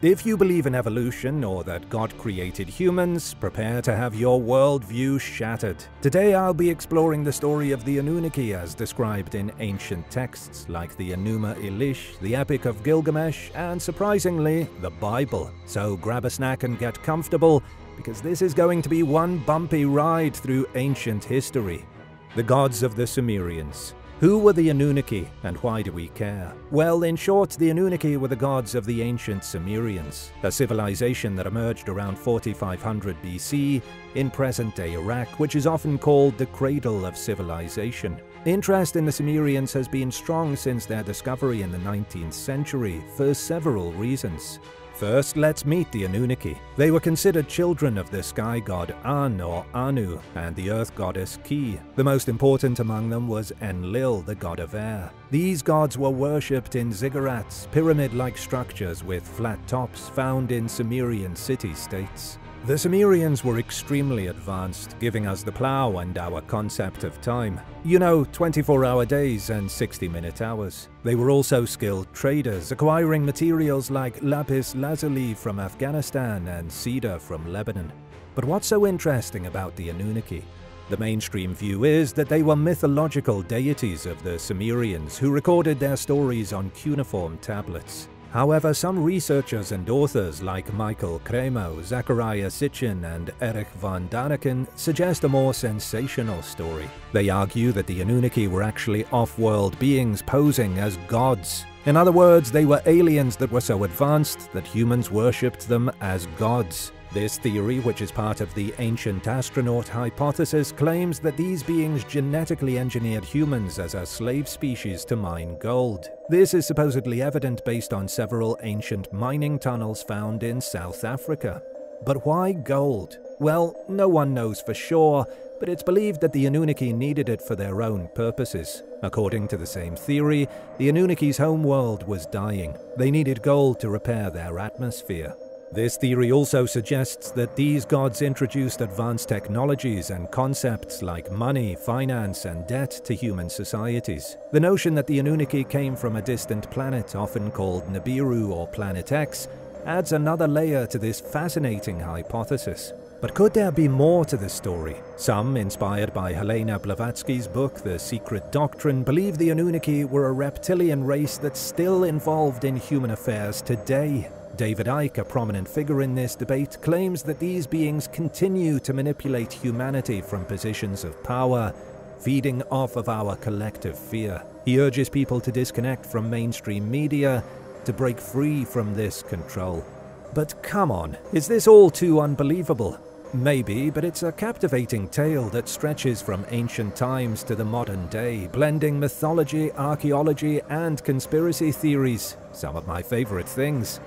If you believe in evolution or that God created humans, prepare to have your worldview shattered. Today I'll be exploring the story of the Anunnaki as described in ancient texts like the Enuma Elish, the Epic of Gilgamesh, and surprisingly, the Bible. So grab a snack and get comfortable, because this is going to be one bumpy ride through ancient history. The gods of the Sumerians. Who were the Anunnaki, and why do we care? Well, in short, the Anunnaki were the gods of the ancient Sumerians, a civilization that emerged around 4500 BC in present-day Iraq, which is often called the cradle of civilization. Interest in the Sumerians has been strong since their discovery in the 19th century for several reasons. First, let's meet the Anunnaki. They were considered children of the sky god An or Anu and the earth goddess Ki. The most important among them was Enlil, the god of air. These gods were worshipped in ziggurats, pyramid-like structures with flat tops found in Sumerian city-states. The Sumerians were extremely advanced, giving us the plow and our concept of time. You know, 24-hour days and 60-minute hours. They were also skilled traders, acquiring materials like lapis lazuli from Afghanistan and cedar from Lebanon. But what's so interesting about the Anunnaki? The mainstream view is that they were mythological deities of the Sumerians who recorded their stories on cuneiform tablets. However, some researchers and authors like Michael Cremo, Zachariah Sitchin, and Erich von Daniken suggest a more sensational story. They argue that the Anunnaki were actually off-world beings posing as gods. In other words, they were aliens that were so advanced that humans worshipped them as gods. This theory, which is part of the ancient astronaut hypothesis, claims that these beings genetically engineered humans as a slave species to mine gold. This is supposedly evident based on several ancient mining tunnels found in South Africa. But why gold? Well, no one knows for sure, but it's believed that the Anunnaki needed it for their own purposes. According to the same theory, the Anunnaki's homeworld was dying. They needed gold to repair their atmosphere. This theory also suggests that these gods introduced advanced technologies and concepts like money, finance, and debt to human societies. The notion that the Anunnaki came from a distant planet, often called Nibiru or Planet X, adds another layer to this fascinating hypothesis. But could there be more to the story? Some, inspired by Helena Blavatsky's book The Secret Doctrine, believe the Anunnaki were a reptilian race that's still involved in human affairs today. David Icke, a prominent figure in this debate, claims that these beings continue to manipulate humanity from positions of power, feeding off of our collective fear. He urges people to disconnect from mainstream media to break free from this control. But come on, is this all too unbelievable? Maybe, but it's a captivating tale that stretches from ancient times to the modern day, blending mythology, archaeology, and conspiracy theories, some of my favorite things.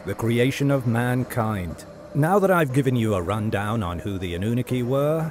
The creation of mankind. Now that I've given you a rundown on who the Anunnaki were,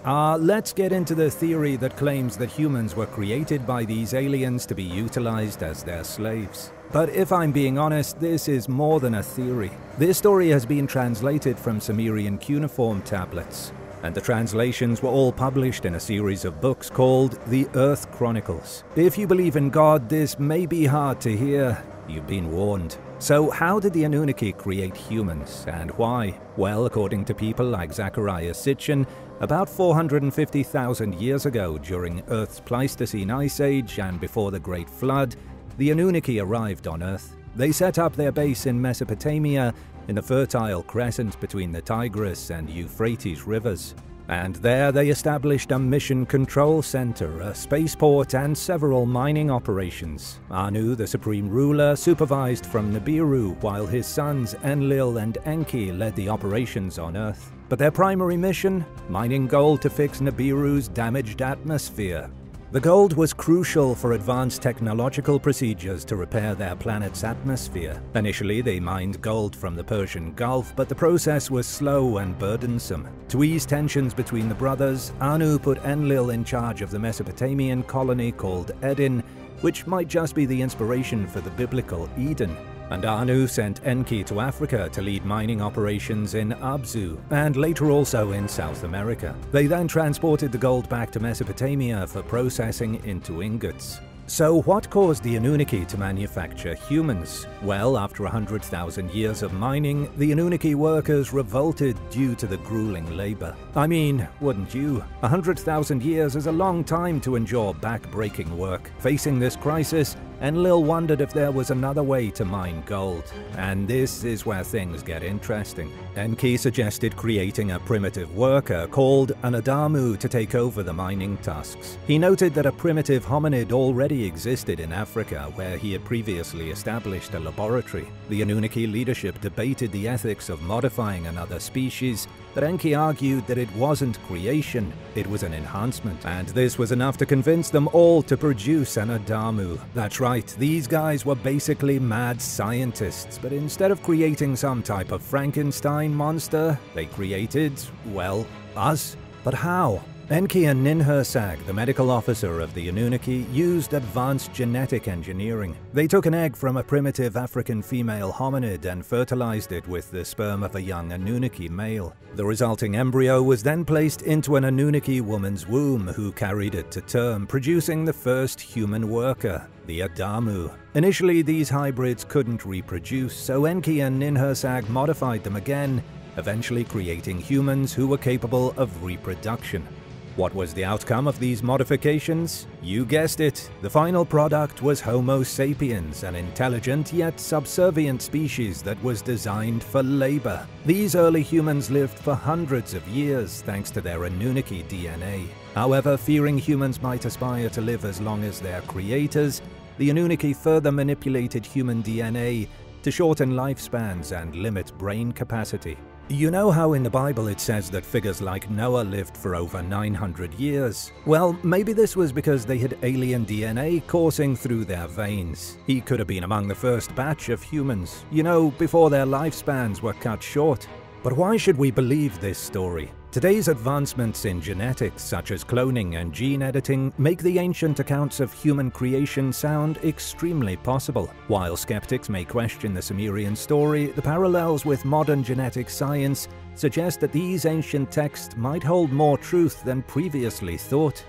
let's get into the theory that claims that humans were created by these aliens to be utilized as their slaves. But if I'm being honest, this is more than a theory. This story has been translated from Sumerian cuneiform tablets, and the translations were all published in a series of books called The Earth Chronicles. If you believe in God, this may be hard to hear. You've been warned. So how did the Anunnaki create humans, and why? Well, according to people like Zachariah Sitchin, about 450,000 years ago during Earth's Pleistocene Ice Age and before the Great Flood, the Anunnaki arrived on Earth. They set up their base in Mesopotamia in the Fertile Crescent between the Tigris and Euphrates rivers. And there they established a mission control center, a spaceport, and several mining operations. Anu, the supreme ruler, supervised from Nibiru, while his sons Enlil and Enki led the operations on Earth. But their primary mission? Mining gold to fix Nibiru's damaged atmosphere. The gold was crucial for advanced technological procedures to repair their planet's atmosphere. Initially, they mined gold from the Persian Gulf, but the process was slow and burdensome. To ease tensions between the brothers, Anu put Enlil in charge of the Mesopotamian colony called Edin, which might just be the inspiration for the biblical Eden. And Anu sent Enki to Africa to lead mining operations in Abzu, and later also in South America. They then transported the gold back to Mesopotamia for processing into ingots. So what caused the Anunnaki to manufacture humans? Well, after 100,000 years of mining, the Anunnaki workers revolted due to the grueling labor. I mean, wouldn't you? 100,000 years is a long time to endure back-breaking work. Facing this crisis, Enlil wondered if there was another way to mine gold. And this is where things get interesting. Enki suggested creating a primitive worker called an Adamu to take over the mining tasks. He noted that a primitive hominid already existed in Africa, where he had previously established a laboratory. The Anunnaki leadership debated the ethics of modifying another species, but Enki argued that it wasn't creation, it was an enhancement. And this was enough to convince them all to produce an Adamu. That's right, these guys were basically mad scientists, but instead of creating some type of Frankenstein monster, they created, well, us. But how? Enki and Ninhursag, the medical officer of the Anunnaki, used advanced genetic engineering. They took an egg from a primitive African female hominid and fertilized it with the sperm of a young Anunnaki male. The resulting embryo was then placed into an Anunnaki woman's womb, who carried it to term, producing the first human worker, the Adamu. Initially, these hybrids couldn't reproduce, so Enki and Ninhursag modified them again, eventually creating humans who were capable of reproduction. What was the outcome of these modifications? You guessed it, the final product was Homo sapiens, an intelligent yet subservient species that was designed for labor. These early humans lived for hundreds of years thanks to their Anunnaki DNA. However, fearing humans might aspire to live as long as their creators, the Anunnaki further manipulated human DNA to shorten lifespans and limit brain capacity. You know how in the Bible it says that figures like Noah lived for over 900 years? Well, maybe this was because they had alien DNA coursing through their veins. He could have been among the first batch of humans, you know, before their lifespans were cut short. But why should we believe this story? Today's advancements in genetics, such as cloning and gene editing, make the ancient accounts of human creation sound extremely possible. While skeptics may question the Sumerian story, the parallels with modern genetic science suggest that these ancient texts might hold more truth than previously thought.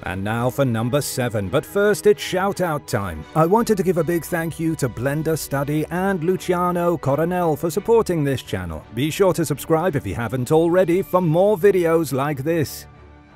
And now for number 7, but first it's shout-out time. I wanted to give a big thank you to Blender Study and Luciano Coronel for supporting this channel. Be sure to subscribe if you haven't already for more videos like this.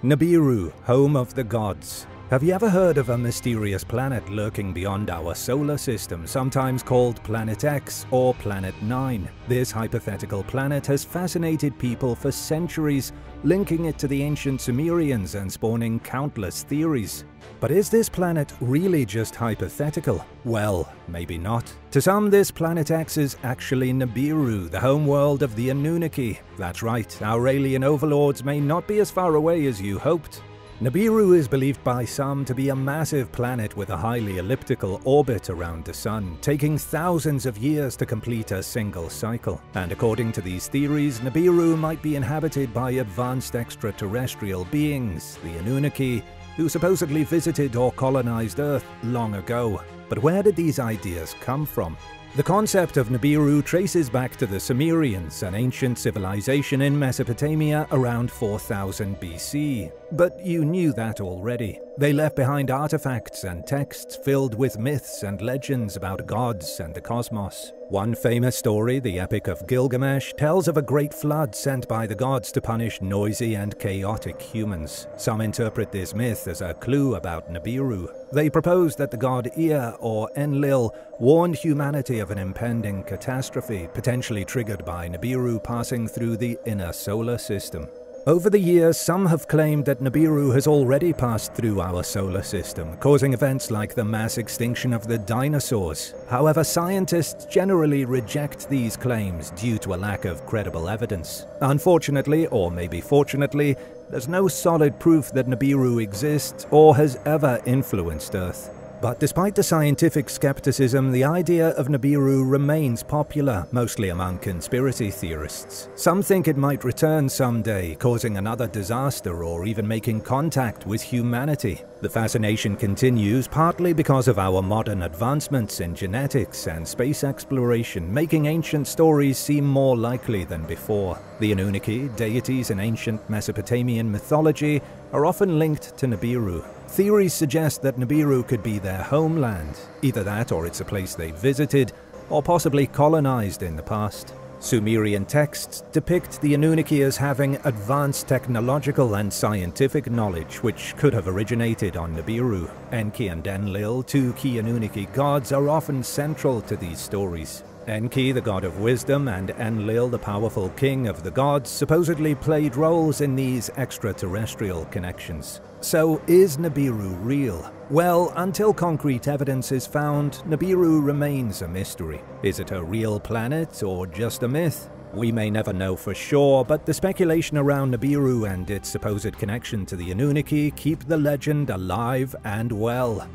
Nibiru, home of the gods. Have you ever heard of a mysterious planet lurking beyond our solar system, sometimes called Planet X or Planet 9? This hypothetical planet has fascinated people for centuries, linking it to the ancient Sumerians and spawning countless theories. But is this planet really just hypothetical? Well, maybe not. To some, this Planet X is actually Nibiru, the homeworld of the Anunnaki. That's right, our alien overlords may not be as far away as you hoped. Nibiru is believed by some to be a massive planet with a highly elliptical orbit around the Sun, taking thousands of years to complete a single cycle. And according to these theories, Nibiru might be inhabited by advanced extraterrestrial beings, the Anunnaki, who supposedly visited or colonized Earth long ago. But where did these ideas come from? The concept of Nibiru traces back to the Sumerians, an ancient civilization in Mesopotamia around 4000 BC. But you knew that already. They left behind artifacts and texts filled with myths and legends about gods and the cosmos. One famous story, the Epic of Gilgamesh, tells of a great flood sent by the gods to punish noisy and chaotic humans. Some interpret this myth as a clue about Nibiru. They propose that the god Ea, or Enlil, warned humanity of an impending catastrophe, potentially triggered by Nibiru passing through the inner solar system. Over the years, some have claimed that Nibiru has already passed through our solar system, causing events like the mass extinction of the dinosaurs. However, scientists generally reject these claims due to a lack of credible evidence. Unfortunately, or maybe fortunately, there's no solid proof that Nibiru exists or has ever influenced Earth. But despite the scientific skepticism, the idea of Nibiru remains popular, mostly among conspiracy theorists. Some think it might return someday, causing another disaster or even making contact with humanity. The fascination continues partly because of our modern advancements in genetics and space exploration, making ancient stories seem more likely than before. The Anunnaki, deities in ancient Mesopotamian mythology, are often linked to Nibiru. Theories suggest that Nibiru could be their homeland. Either that or it's a place they visited, or possibly colonized in the past. Sumerian texts depict the Anunnaki as having advanced technological and scientific knowledge which could have originated on Nibiru. Enki and Enlil, two key Anunnaki gods, are often central to these stories. Enki, the god of wisdom, and Enlil, the powerful king of the gods, supposedly played roles in these extraterrestrial connections. So, is Nibiru real? Well, until concrete evidence is found, Nibiru remains a mystery. Is it a real planet or just a myth? We may never know for sure, but the speculation around Nibiru and its supposed connection to the Anunnaki keep the legend alive and well.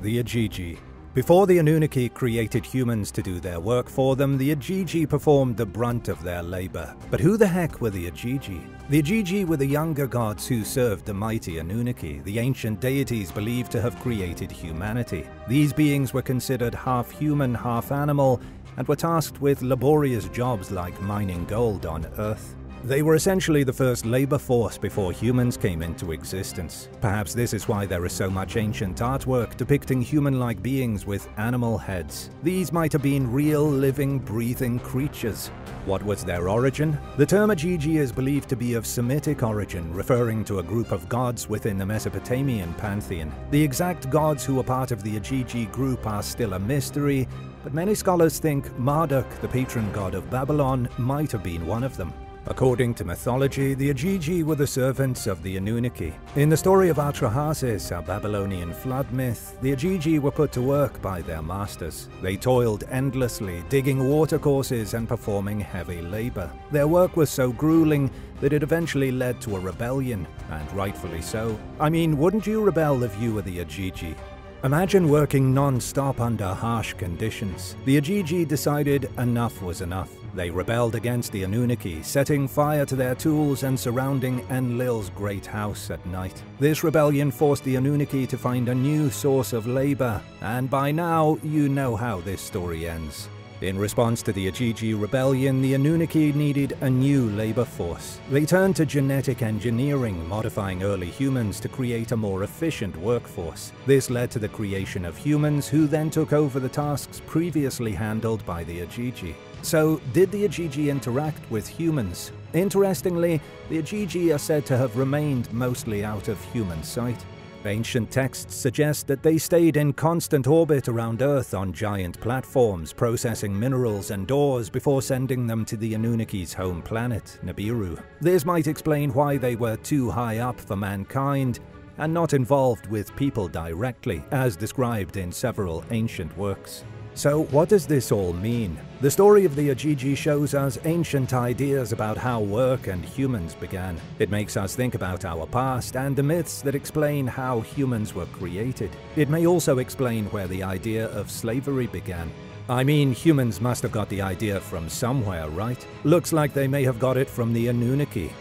The Aiji. Before the Anunnaki created humans to do their work for them, the Aiji performed the brunt of their labor. But who the heck were the Aiji? The Aiji were the younger gods who served the mighty Anunnaki, the ancient deities believed to have created humanity. These beings were considered half human, half animal, and were tasked with laborious jobs like mining gold on Earth. They were essentially the first labor force before humans came into existence. Perhaps this is why there is so much ancient artwork depicting human-like beings with animal heads. These might have been real, living, breathing creatures. What was their origin? The term Aiji is believed to be of Semitic origin, referring to a group of gods within the Mesopotamian pantheon. The exact gods who were part of the Aiji group are still a mystery, but many scholars think Marduk, the patron god of Babylon, might have been one of them. According to mythology, the Aiji were the servants of the Anunnaki. In the story of Atrahasis, a Babylonian flood myth, the Aiji were put to work by their masters. They toiled endlessly, digging watercourses and performing heavy labor. Their work was so grueling that it eventually led to a rebellion, and rightfully so. I mean, wouldn't you rebel if you were the Aiji? Imagine working non-stop under harsh conditions. The Aiji decided enough was enough. They rebelled against the Anunnaki, setting fire to their tools and surrounding Enlil's great house at night. This rebellion forced the Anunnaki to find a new source of labor, and by now, you know how this story ends. In response to the Aiji rebellion, the Anunnaki needed a new labor force. They turned to genetic engineering, modifying early humans to create a more efficient workforce. This led to the creation of humans, who then took over the tasks previously handled by the Aiji. So, did the Aiji interact with humans? Interestingly, the Aiji are said to have remained mostly out of human sight. Ancient texts suggest that they stayed in constant orbit around Earth on giant platforms, processing minerals and ores before sending them to the Anunnaki's home planet, Nibiru. This might explain why they were too high up for mankind and not involved with people directly, as described in several ancient works. So what does this all mean? The story of the Aiji shows us ancient ideas about how work and humans began. It makes us think about our past and the myths that explain how humans were created. It may also explain where the idea of slavery began. I mean, humans must have got the idea from somewhere, right? Looks like they may have got it from the Anunnaki.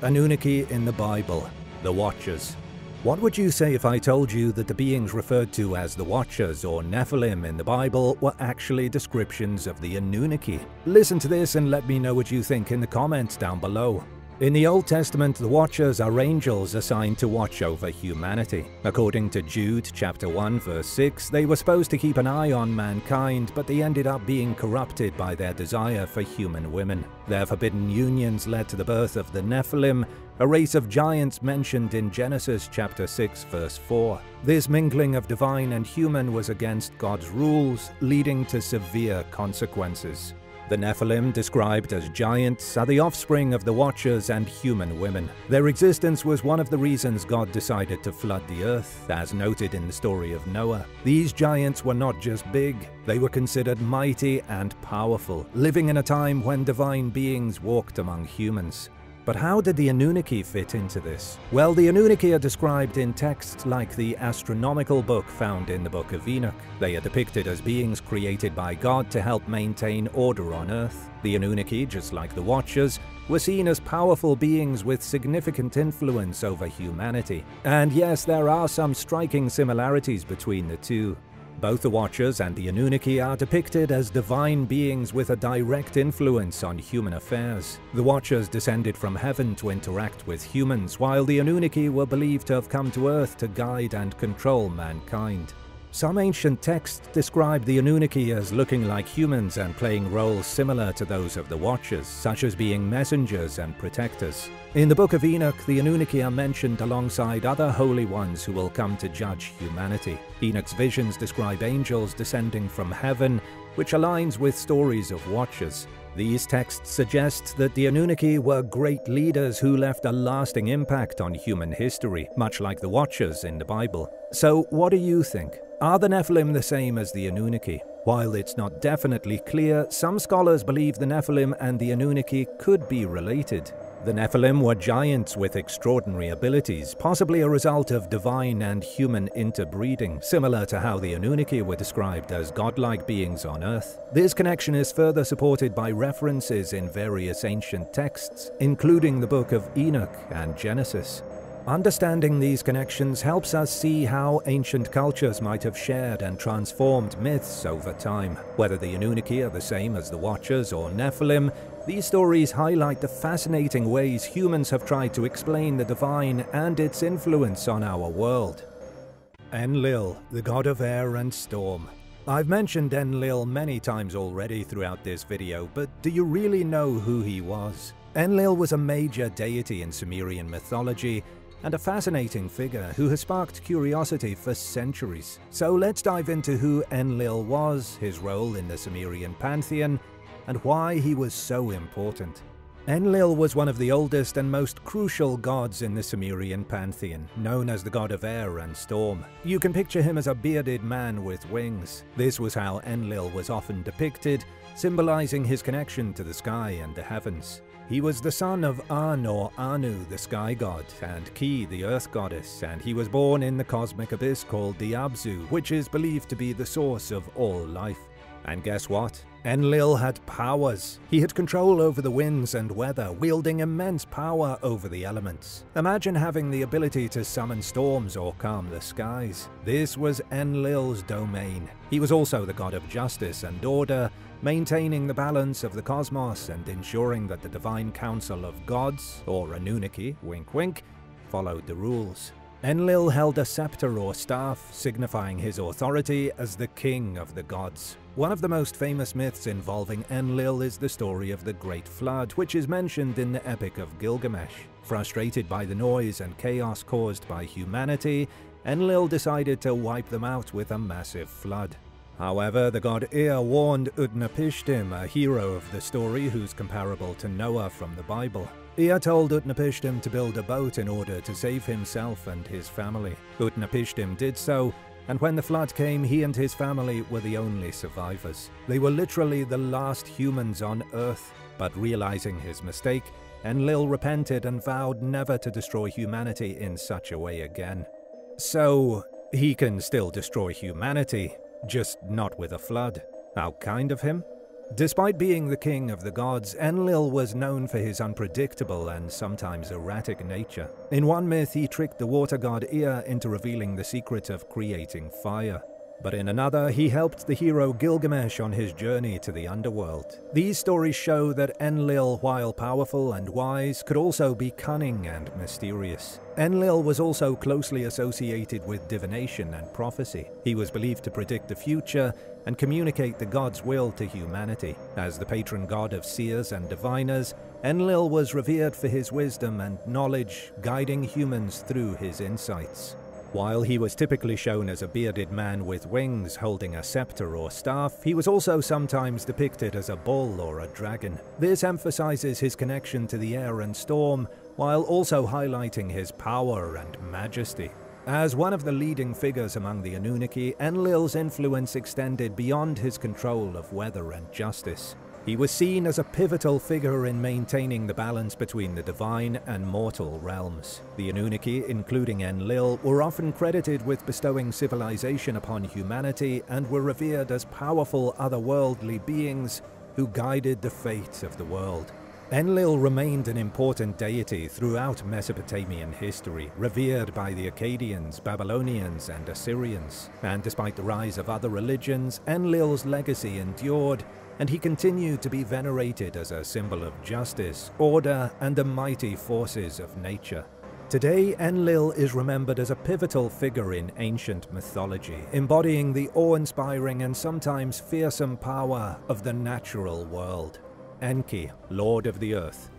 Anunnaki in the Bible, the Watchers. What would you say if I told you that the beings referred to as the Watchers or Nephilim in the Bible were actually descriptions of the Anunnaki? Listen to this and let me know what you think in the comments down below. In the Old Testament, the Watchers are angels assigned to watch over humanity. According to Jude chapter 1 verse 6, they were supposed to keep an eye on mankind, but they ended up being corrupted by their desire for human women. Their forbidden unions led to the birth of the Nephilim, a race of giants mentioned in Genesis chapter 6 verse 4. This mingling of divine and human was against God's rules, leading to severe consequences. The Nephilim, described as giants, are the offspring of the Watchers and human women. Their existence was one of the reasons God decided to flood the earth, as noted in the story of Noah. These giants were not just big, they were considered mighty and powerful, living in a time when divine beings walked among humans. But how did the Anunnaki fit into this? Well, the Anunnaki are described in texts like the astronomical book found in the Book of Enoch. They are depicted as beings created by God to help maintain order on Earth. The Anunnaki, just like the Watchers, were seen as powerful beings with significant influence over humanity. And yes, there are some striking similarities between the two. Both the Watchers and the Anunnaki are depicted as divine beings with a direct influence on human affairs. The Watchers descended from heaven to interact with humans, while the Anunnaki were believed to have come to Earth to guide and control mankind. Some ancient texts describe the Anunnaki as looking like humans and playing roles similar to those of the Watchers, such as being messengers and protectors. In the Book of Enoch, the Anunnaki are mentioned alongside other holy ones who will come to judge humanity. Enoch's visions describe angels descending from heaven, which aligns with stories of Watchers. These texts suggest that the Anunnaki were great leaders who left a lasting impact on human history, much like the Watchers in the Bible. So, what do you think? Are the Nephilim the same as the Anunnaki? While it's not definitely clear, some scholars believe the Nephilim and the Anunnaki could be related. The Nephilim were giants with extraordinary abilities, possibly a result of divine and human interbreeding, similar to how the Anunnaki were described as godlike beings on Earth. This connection is further supported by references in various ancient texts, including the Book of Enoch and Genesis. Understanding these connections helps us see how ancient cultures might have shared and transformed myths over time. Whether the Anunnaki are the same as the Watchers or Nephilim, these stories highlight the fascinating ways humans have tried to explain the divine and its influence on our world. Enlil, the god of air and storm. I've mentioned Enlil many times already throughout this video, but do you really know who he was? Enlil was a major deity in Sumerian mythology, and a fascinating figure who has sparked curiosity for centuries. So let's dive into who Enlil was, his role in the Sumerian pantheon, and why he was so important. Enlil was one of the oldest and most crucial gods in the Sumerian pantheon, known as the god of air and storm. You can picture him as a bearded man with wings. This was how Enlil was often depicted, symbolizing his connection to the sky and the heavens. He was the son of An or Anu, the sky god, and Ki, the earth goddess, and he was born in the cosmic abyss called the Abzu, which is believed to be the source of all life. And guess what? Enlil had powers. He had control over the winds and weather, wielding immense power over the elements. Imagine having the ability to summon storms or calm the skies. This was Enlil's domain. He was also the god of justice and order, maintaining the balance of the cosmos and ensuring that the divine council of gods, or Anunnaki, wink wink, followed the rules. Enlil held a scepter or staff, signifying his authority as the king of the gods. One of the most famous myths involving Enlil is the story of the Great Flood, which is mentioned in the Epic of Gilgamesh. Frustrated by the noise and chaos caused by humanity, Enlil decided to wipe them out with a massive flood. However, the god Ea warned Utnapishtim, a hero of the story who's comparable to Noah from the Bible. Ea told Utnapishtim to build a boat in order to save himself and his family. Utnapishtim did so, and when the flood came, he and his family were the only survivors. They were literally the last humans on Earth. But realizing his mistake, Enlil repented and vowed never to destroy humanity in such a way again. So, he can still destroy humanity, just not with a flood. How kind of him? Despite being the king of the gods, Enlil was known for his unpredictable and sometimes erratic nature. In one myth, he tricked the water god Ea into revealing the secret of creating fire. But in another, he helped the hero Gilgamesh on his journey to the underworld. These stories show that Enlil, while powerful and wise, could also be cunning and mysterious. Enlil was also closely associated with divination and prophecy. He was believed to predict the future and communicate the god's will to humanity. As the patron god of seers and diviners, Enlil was revered for his wisdom and knowledge, guiding humans through his insights. While he was typically shown as a bearded man with wings holding a scepter or staff, he was also sometimes depicted as a bull or a dragon. This emphasizes his connection to the air and storm, while also highlighting his power and majesty. As one of the leading figures among the Anunnaki, Enlil's influence extended beyond his control of weather and justice. He was seen as a pivotal figure in maintaining the balance between the divine and mortal realms. The Anunnaki, including Enlil, were often credited with bestowing civilization upon humanity and were revered as powerful otherworldly beings who guided the fate of the world. Enlil remained an important deity throughout Mesopotamian history, revered by the Akkadians, Babylonians, and Assyrians. And despite the rise of other religions, Enlil's legacy endured, and he continued to be venerated as a symbol of justice, order, and the mighty forces of nature. Today, Enlil is remembered as a pivotal figure in ancient mythology, embodying the awe-inspiring and sometimes fearsome power of the natural world. Enki, Lord of the Earth.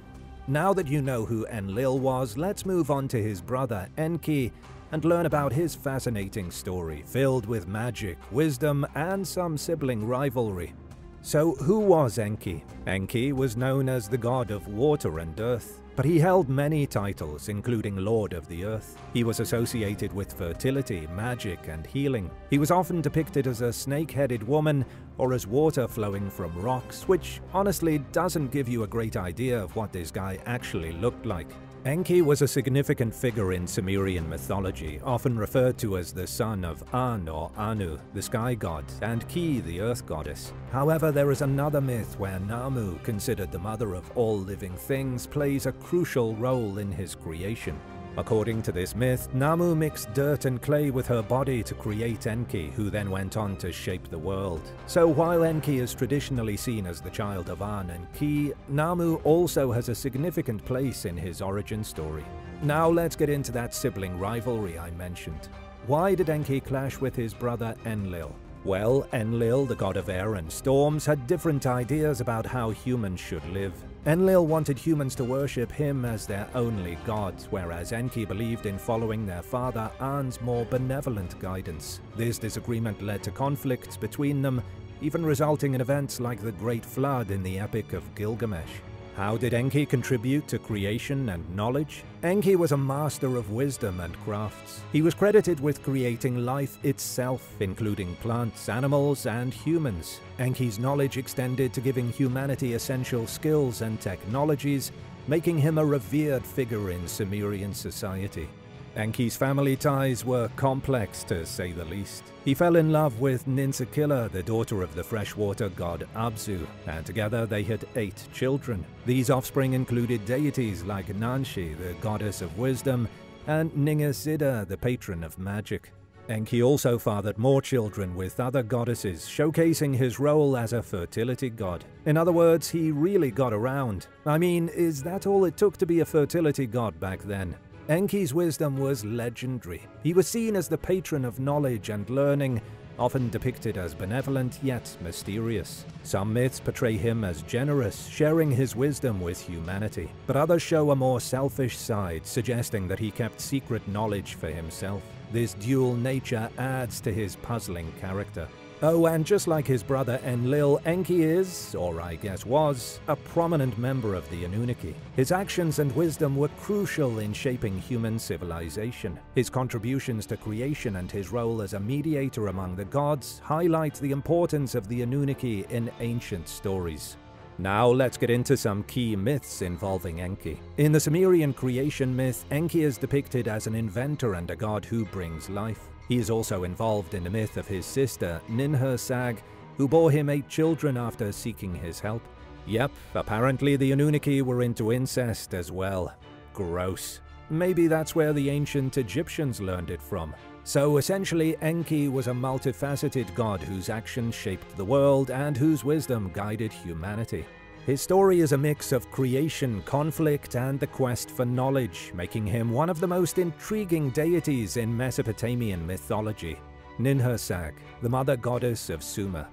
Now that you know who Enlil was, let's move on to his brother Enki and learn about his fascinating story, filled with magic, wisdom, and some sibling rivalry. So, who was Enki? Enki was known as the god of water and earth, but he held many titles, including Lord of the Earth. He was associated with fertility, magic, and healing. He was often depicted as a snake-headed woman or as water flowing from rocks, which honestly doesn't give you a great idea of what this guy actually looked like. Enki was a significant figure in Sumerian mythology, often referred to as the son of An or Anu, the sky god, and Ki, the earth goddess. However, there is another myth where Namu, considered the mother of all living things, plays a crucial role in his creation. According to this myth, Namu mixed dirt and clay with her body to create Enki, who then went on to shape the world. So while Enki is traditionally seen as the child of An and Ki, Namu also has a significant place in his origin story. Now let's get into that sibling rivalry I mentioned. Why did Enki clash with his brother Enlil? Well, Enlil, the god of air and storms, had different ideas about how humans should live. Enlil wanted humans to worship him as their only god, whereas Enki believed in following their father An's more benevolent guidance. This disagreement led to conflicts between them, even resulting in events like the Great Flood in the Epic of Gilgamesh. How did Enki contribute to creation and knowledge? Enki was a master of wisdom and crafts. He was credited with creating life itself, including plants, animals, and humans. Enki's knowledge extended to giving humanity essential skills and technologies, making him a revered figure in Sumerian society. Enki's family ties were complex, to say the least. He fell in love with Ninsikilla, the daughter of the freshwater god Abzu, and together they had 8 children. These offspring included deities like Nanshi, the goddess of wisdom, and Ningasida, the patron of magic. Enki also fathered more children with other goddesses, showcasing his role as a fertility god. In other words, he really got around. I mean, is that all it took to be a fertility god back then? Enki's wisdom was legendary. He was seen as the patron of knowledge and learning, often depicted as benevolent yet mysterious. Some myths portray him as generous, sharing his wisdom with humanity, but others show a more selfish side, suggesting that he kept secret knowledge for himself. This dual nature adds to his puzzling character. Oh, and just like his brother Enlil, Enki is, or I guess was, a prominent member of the Anunnaki. His actions and wisdom were crucial in shaping human civilization. His contributions to creation and his role as a mediator among the gods highlight the importance of the Anunnaki in ancient stories. Now let's get into some key myths involving Enki. In the Sumerian creation myth, Enki is depicted as an inventor and a god who brings life. He is also involved in the myth of his sister, Ninhursag, who bore him 8 children after seeking his help. Yep, apparently the Anunnaki were into incest as well. Gross. Maybe that's where the ancient Egyptians learned it from. So essentially, Enki was a multifaceted god whose actions shaped the world and whose wisdom guided humanity. His story is a mix of creation, conflict, and the quest for knowledge, making him one of the most intriguing deities in Mesopotamian mythology. Ninhursag, the mother goddess of Sumer.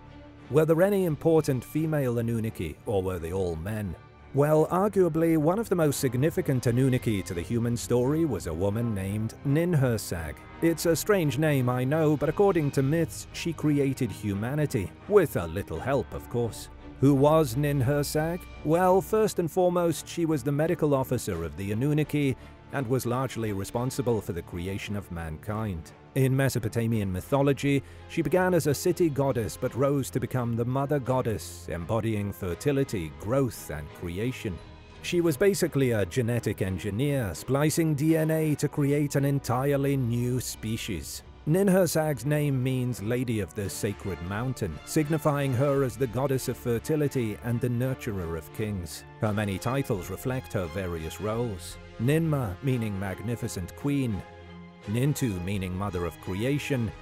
Were there any important female Anunnaki, or were they all men? Well, arguably, one of the most significant Anunnaki to the human story was a woman named Ninhursag. It's a strange name, I know, but according to myths, she created humanity, with a little help, of course. Who was Ninhursag? Well, first and foremost, she was the medical officer of the Anunnaki and was largely responsible for the creation of mankind. In Mesopotamian mythology, she began as a city goddess but rose to become the mother goddess, embodying fertility, growth, and creation. She was basically a genetic engineer, splicing DNA to create an entirely new species. Ninhursag's name means Lady of the Sacred Mountain, signifying her as the goddess of fertility and the nurturer of kings. Her many titles reflect her various roles. Ninmah meaning magnificent queen, Nintu meaning mother of creation,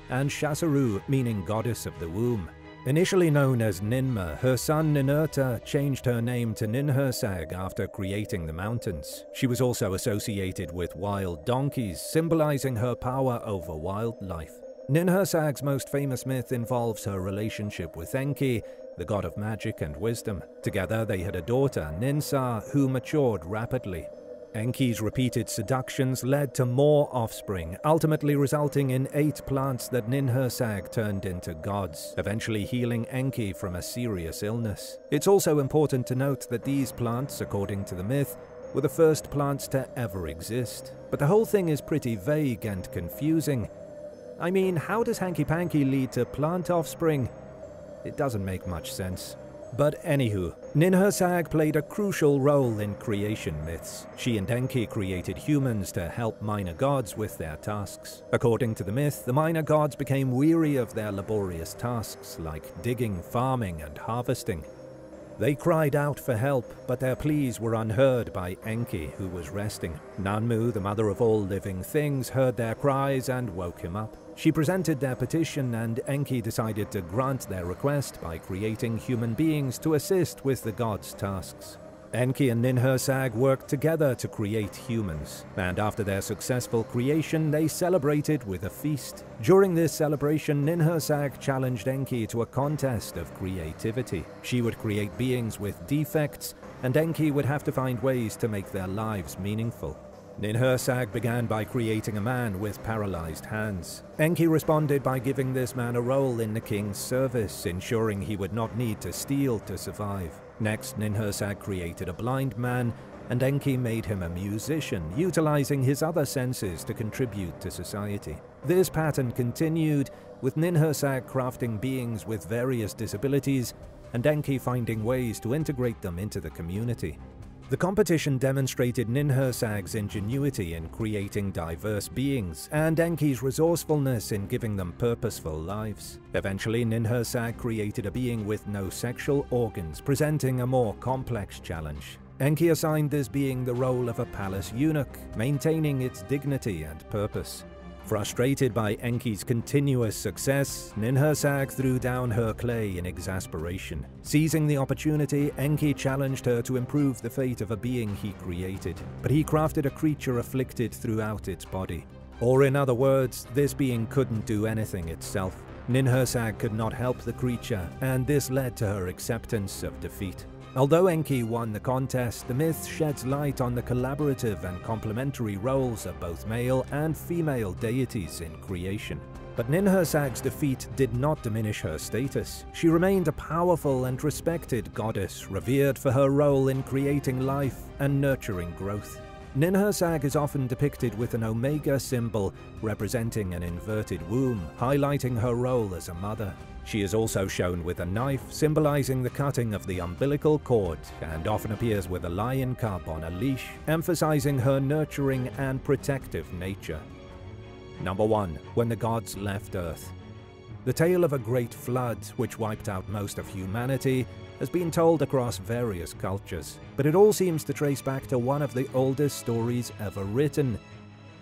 and Shasaru meaning goddess of the womb. Initially known as Ninmah, her son Ninurta changed her name to Ninhursag after creating the mountains. She was also associated with wild donkeys, symbolizing her power over wildlife. Ninhursag's most famous myth involves her relationship with Enki, the god of magic and wisdom. Together they had a daughter, Ninsa, who matured rapidly. Enki's repeated seductions led to more offspring, ultimately resulting in 8 plants that Ninhursag turned into gods, eventually healing Enki from a serious illness. It's also important to note that these plants, according to the myth, were the first plants to ever exist. But the whole thing is pretty vague and confusing. I mean, how does hanky-panky lead to plant offspring? It doesn't make much sense. But anywho, Ninhursag played a crucial role in creation myths. She and Enki created humans to help minor gods with their tasks. According to the myth, the minor gods became weary of their laborious tasks like digging, farming, and harvesting. They cried out for help, but their pleas were unheard by Enki, who was resting. Nanmu, the mother of all living things, heard their cries and woke him up. She presented their petition, and Enki decided to grant their request by creating human beings to assist with the gods' tasks. Enki and Ninhursag worked together to create humans, and after their successful creation, they celebrated with a feast. During this celebration, Ninhursag challenged Enki to a contest of creativity. She would create beings with defects, and Enki would have to find ways to make their lives meaningful. Ninhursag began by creating a man with paralyzed hands. Enki responded by giving this man a role in the king's service, ensuring he would not need to steal to survive. Next, Ninhursag created a blind man, and Enki made him a musician, utilizing his other senses to contribute to society. This pattern continued, with Ninhursag crafting beings with various disabilities, and Enki finding ways to integrate them into the community. The competition demonstrated Ninhursag's ingenuity in creating diverse beings, and Enki's resourcefulness in giving them purposeful lives. Eventually, Ninhursag created a being with no sexual organs, presenting a more complex challenge. Enki assigned this being the role of a palace eunuch, maintaining its dignity and purpose. Frustrated by Enki's continuous success, Ninhursag threw down her clay in exasperation. Seizing the opportunity, Enki challenged her to improve the fate of a being he created, but he crafted a creature afflicted throughout its body. Or in other words, this being couldn't do anything itself. Ninhursag could not help the creature, and this led to her acceptance of defeat. Although Enki won the contest, the myth sheds light on the collaborative and complementary roles of both male and female deities in creation. But Ninhursag's defeat did not diminish her status. She remained a powerful and respected goddess, revered for her role in creating life and nurturing growth. Ninhursag is often depicted with an omega symbol representing an inverted womb, highlighting her role as a mother. She is also shown with a knife, symbolizing the cutting of the umbilical cord, and often appears with a lion cub on a leash, emphasizing her nurturing and protective nature. Number 1. When the gods left Earth. The tale of a great flood, which wiped out most of humanity, has been told across various cultures, but it all seems to trace back to one of the oldest stories ever written,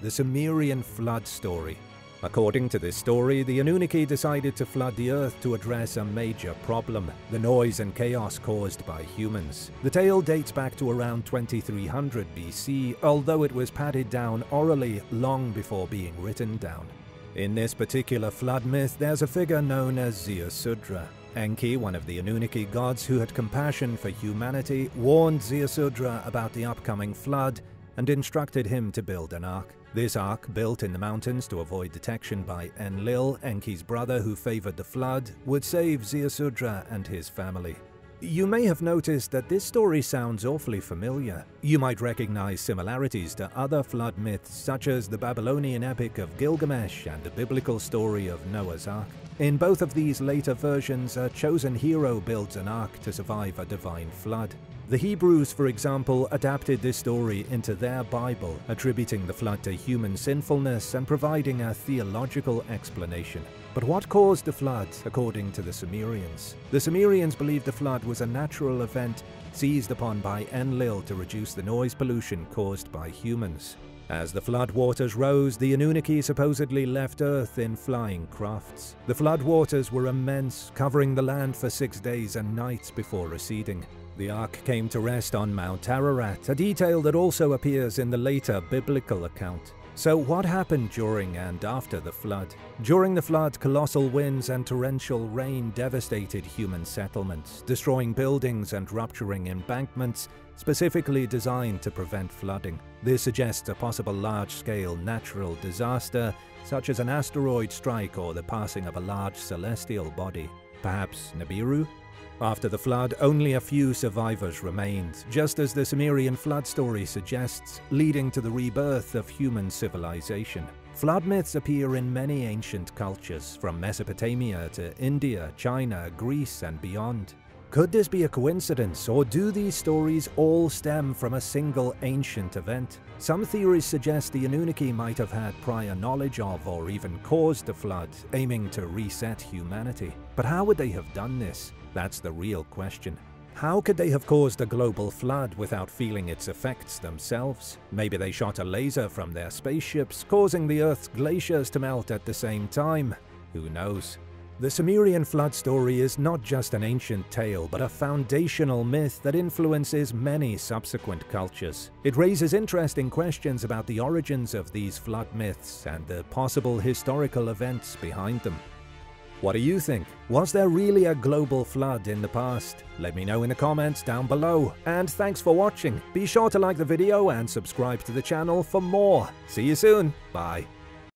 the Sumerian flood story. According to this story, the Anunnaki decided to flood the Earth to address a major problem, the noise and chaos caused by humans. The tale dates back to around 2300 BC, although it was padded down orally long before being written down. In this particular flood myth, there's a figure known as Ziusudra. Enki, one of the Anunnaki gods who had compassion for humanity, warned Ziusudra about the upcoming flood and instructed him to build an ark. This ark, built in the mountains to avoid detection by Enlil, Enki's brother who favored the flood, would save Ziusudra and his family. You may have noticed that this story sounds awfully familiar. You might recognize similarities to other flood myths such as the Babylonian epic of Gilgamesh and the biblical story of Noah's Ark. In both of these later versions, a chosen hero builds an ark to survive a divine flood. The Hebrews, for example, adapted this story into their Bible, attributing the flood to human sinfulness and providing a theological explanation. But what caused the flood, according to the Sumerians? The Sumerians believed the flood was a natural event seized upon by Enlil to reduce the noise pollution caused by humans. As the flood waters rose, the Anunnaki supposedly left Earth in flying crafts. The flood waters were immense, covering the land for 6 days and nights before receding. The ark came to rest on Mount Ararat, a detail that also appears in the later biblical account. So what happened during and after the flood? During the flood, colossal winds and torrential rain devastated human settlements, destroying buildings and rupturing embankments specifically designed to prevent flooding. This suggests a possible large-scale natural disaster, such as an asteroid strike or the passing of a large celestial body. Perhaps Nibiru? After the flood, only a few survivors remained, just as the Sumerian flood story suggests, leading to the rebirth of human civilization. Flood myths appear in many ancient cultures, from Mesopotamia to India, China, Greece, and beyond. Could this be a coincidence, or do these stories all stem from a single ancient event? Some theories suggest the Anunnaki might have had prior knowledge of or even caused the flood, aiming to reset humanity. But how would they have done this? That's the real question. How could they have caused a global flood without feeling its effects themselves? Maybe they shot a laser from their spaceships, causing the Earth's glaciers to melt at the same time. Who knows? The Sumerian flood story is not just an ancient tale, but a foundational myth that influences many subsequent cultures. It raises interesting questions about the origins of these flood myths and the possible historical events behind them. What do you think? Was there really a global flood in the past? Let me know in the comments down below. And thanks for watching. Be sure to like the video and subscribe to the channel for more. See you soon. Bye.